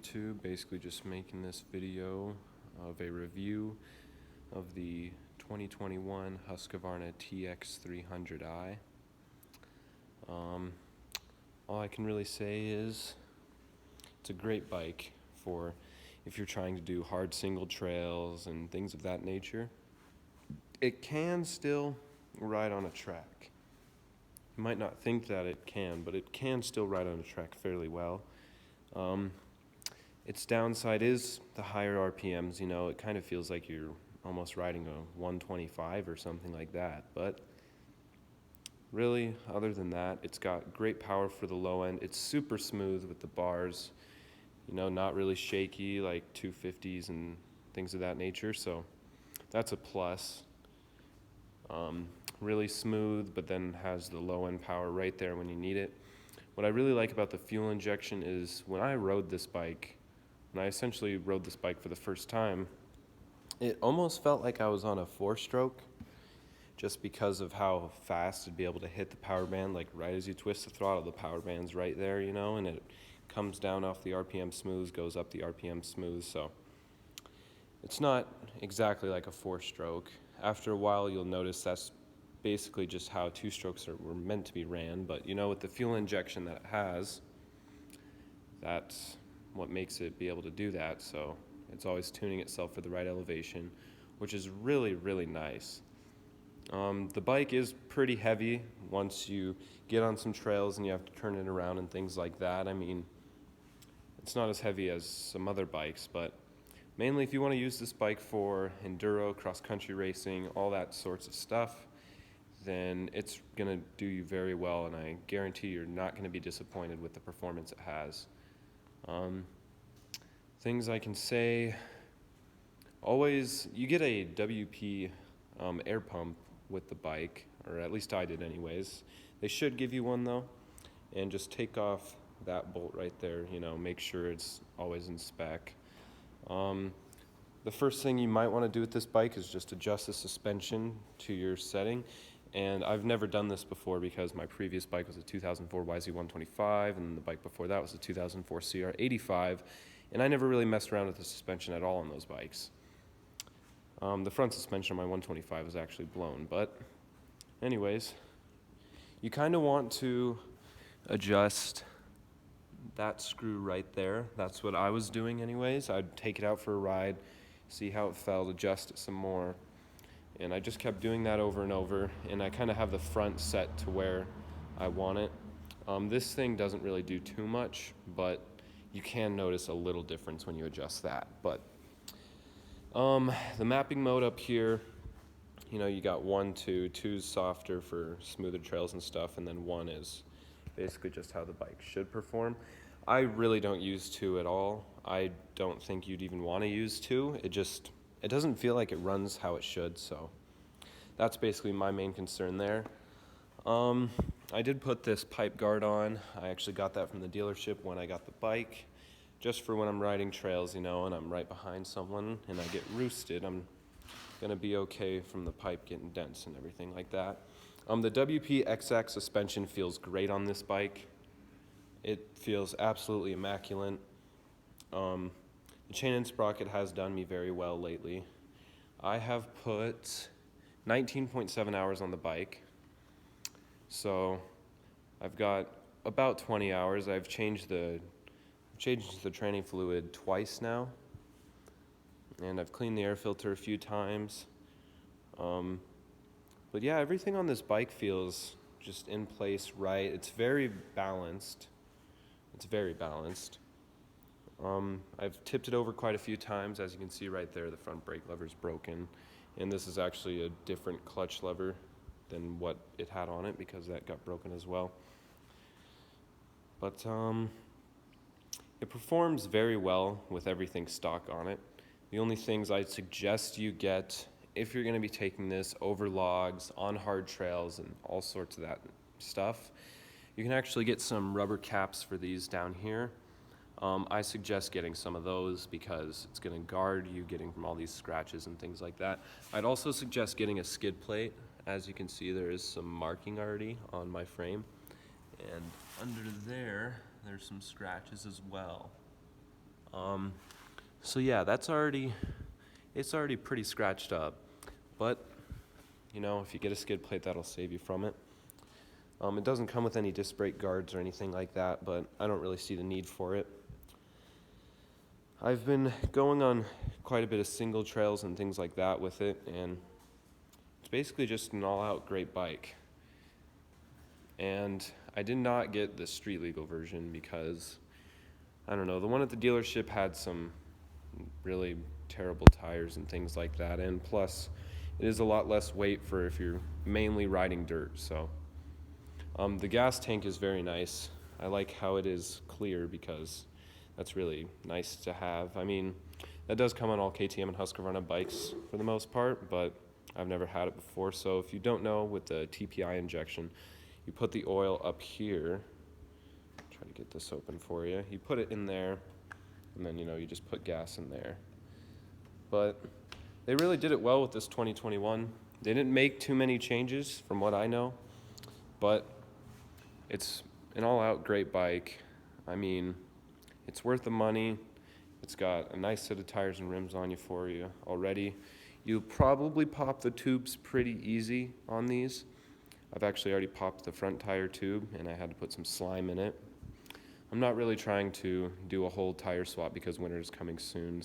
YouTube, basically just making this video of a review of the 2021 Husqvarna TX300i. All I can really say is it's a great bike for if you're trying to do hard single trails and things of that nature. It can still ride on a track. You might not think that it can, but it can still ride on a track fairly well. Its downside is the higher RPMs. You know, it kind of feels like you're almost riding a 125 or something like that. But really, other than that, it's got great power for the low end. It's super smooth with the bars, you know, not really shaky like 250s and things of that nature. So that's a plus. Really smooth, but then has the low end power right there when you need it. What I really like about the fuel injection is when I essentially rode this bike for the first time, it almost felt like I was on a 4-stroke just because of how fast it'd be able to hit the power band. Like right as you twist the throttle, the power band's right there, you know, and it comes down off the RPM smooth, goes up the RPM smooth. So it's not exactly like a 4-stroke. After a while, you'll notice that's basically just how 2-strokes were meant to be ran. But you know, with the fuel injection that it has, that's what makes it be able to do that. So it's always tuning itself for the right elevation, which is really, really nice. The bike is pretty heavy once you get on some trails and you have to turn it around and things like that. I mean, it's not as heavy as some other bikes, but mainly if you want to use this bike for enduro, cross-country racing, all that sorts of stuff, then it's going to do you very well, and I guarantee you're not going to be disappointed with the performance it has. Things I can say, always, you get a WP air pump with the bike, or at least I did anyways. They should give you one though, and just take off that bolt right there, you know, make sure it's always in spec. The first thing you might want to do with this bike is just adjust the suspension to your setting. And I've never done this before because my previous bike was a 2004 YZ125, and the bike before that was a 2004 CR85, and I never really messed around with the suspension at all on those bikes. The front suspension on my 125 was actually blown, but anyways, you kind of want to adjust that screw right there. That's what I was doing anyways. I'd take it out for a ride, see how it felt, adjust it some more. And I just kept doing that over and over, and I kind of have the front set to where I want it. This thing doesn't really do too much, but you can notice a little difference when you adjust that. But the mapping mode up here, you know, you got 1, 2, 2's softer for smoother trails and stuff, and then 1 is basically just how the bike should perform. I really don't use 2 at all. I don't think you'd even want to use 2. It doesn't feel like it runs how it should, so that's basically my main concern there. I did put this pipe guard on. I actually got that from the dealership when I got the bike, just for when I'm riding trails, you know, and I'm right behind someone and I get roosted. I'm gonna be okay from the pipe getting dents and everything like that. The WP XX suspension feels great on this bike. It feels absolutely immaculate. The chain and sprocket has done me very well lately. I have put 19.7 hours on the bike, so I've got about 20 hours. I've changed the training fluid twice now, and I've cleaned the air filter a few times. But yeah, everything on this bike feels just in place right. It's very balanced. I've tipped it over quite a few times. As you can see right there, the front brake lever is broken, and this is actually a different clutch lever than what it had on it because that got broken as well. But it performs very well with everything stock on it. The only things I'd suggest you get if you're going to be taking this over logs, on hard trails, and all sorts of that stuff, you can actually get some rubber caps for these down here. I suggest getting some of those because it's going to guard you getting from all these scratches and things like that. I'd also suggest getting a skid plate. As you can see, there is some marking already on my frame, and under there's some scratches as well. So yeah, it's already pretty scratched up, but you know, if you get a skid plate, that'll save you from it. It doesn't come with any disc brake guards or anything like that, but I don't really see the need for it. I've been going on quite a bit of single trails and things like that with it, and it's basically just an all-out great bike. And I did not get the street legal version because, I don't know, the one at the dealership had some really terrible tires and things like that, and plus it is a lot less weight for if you're mainly riding dirt. So the gas tank is very nice. I like how it is clear because that's really nice to have. I mean, that does come on all KTM and Husqvarna bikes for the most part, but I've never had it before. So if you don't know, with the TPI injection, you put the oil up here. Try to get this open for you. You put it in there, and then, you know, you just put gas in there. But they really did it well with this 2021. They didn't make too many changes from what I know, but it's an all-out great bike. I mean, it's worth the money. It's got a nice set of tires and rims on you for you already. You'll probably pop the tubes pretty easy on these. I've actually already popped the front tire tube, and I had to put some slime in it. I'm not really trying to do a whole tire swap because winter is coming soon,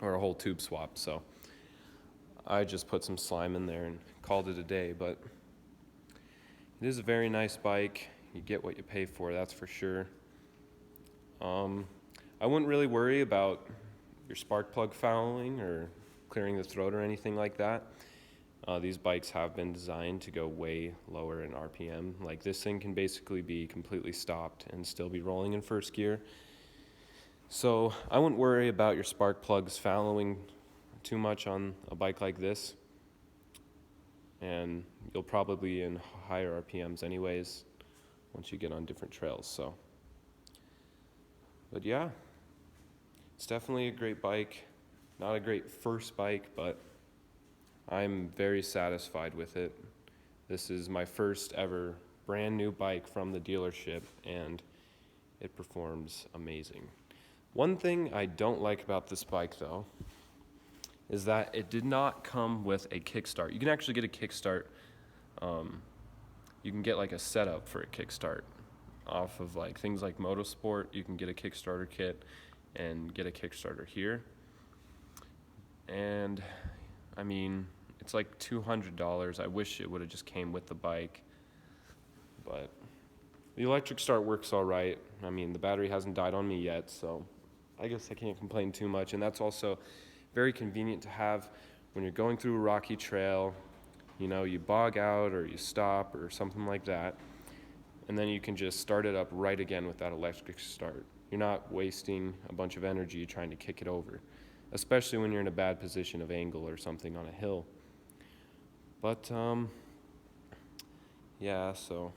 or a whole tube swap, so I just put some slime in there and called it a day. But it is a very nice bike. You get what you pay for, that's for sure. I wouldn't really worry about your spark plug fouling or clearing the throat or anything like that. These bikes have been designed to go way lower in RPM. Like, this thing can basically be completely stopped and still be rolling in first gear. So I wouldn't worry about your spark plugs fouling too much on a bike like this. And you'll probably be in higher RPMs anyways once you get on different trails. So, but yeah, it's definitely a great bike. Not a great first bike, but I'm very satisfied with it. This is my first ever brand new bike from the dealership, and it performs amazing. One thing I don't like about this bike, though, is that it did not come with a kickstart. You can actually get a kickstart. You can get like a setup for a kickstart off of like things like Motorsport. You can get a Kickstarter kit and get a Kickstarter here. And I mean, it's like $200. I wish it would have just came with the bike, but the electric start works all right. I mean, the battery hasn't died on me yet, so I guess I can't complain too much. And that's also very convenient to have when you're going through a rocky trail. You know, you bog out or you stop or something like that, and then you can just start it up right again with that electric start. You're not wasting a bunch of energy trying to kick it over, especially when you're in a bad position of angle or something on a hill. But yeah, so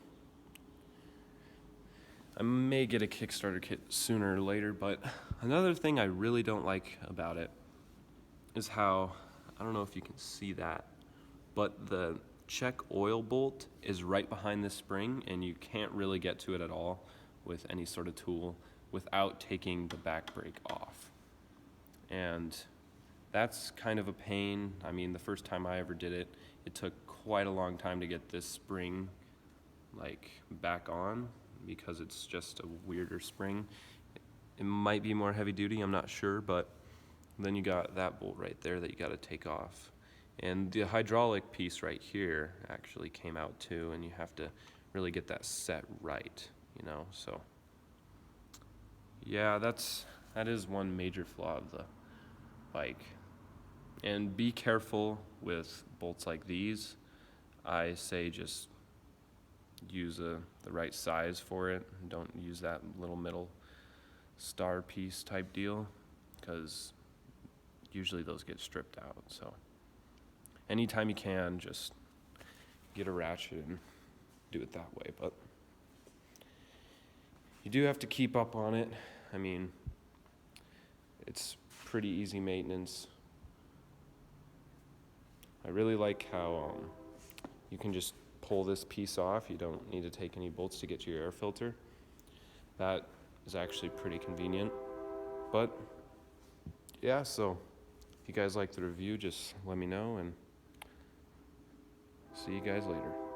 I may get a Kickstarter kit sooner or later. But another thing I really don't like about it is how, I don't know if you can see that, but the check oil bolt is right behind this spring, and you can't really get to it at all with any sort of tool without taking the back brake off. And that's kind of a pain. I mean, the first time I ever did it, it took quite a long time to get this spring like back on because it's just a weirder spring. It might be more heavy duty, I'm not sure, but then you got that bolt right there that you got to take off. And the hydraulic piece right here actually came out too, and you have to really get that set right, you know. So yeah, that is one major flaw of the bike. And be careful with bolts like these. I say just use the right size for it. Don't use that little middle star piece type deal, because usually those get stripped out. So anytime you can, just get a ratchet and do it that way. But you do have to keep up on it. I mean, it's pretty easy maintenance. I really like how you can just pull this piece off. You don't need to take any bolts to get to your air filter. That is actually pretty convenient. But yeah, so if you guys like the review, just let me know, and see you guys later.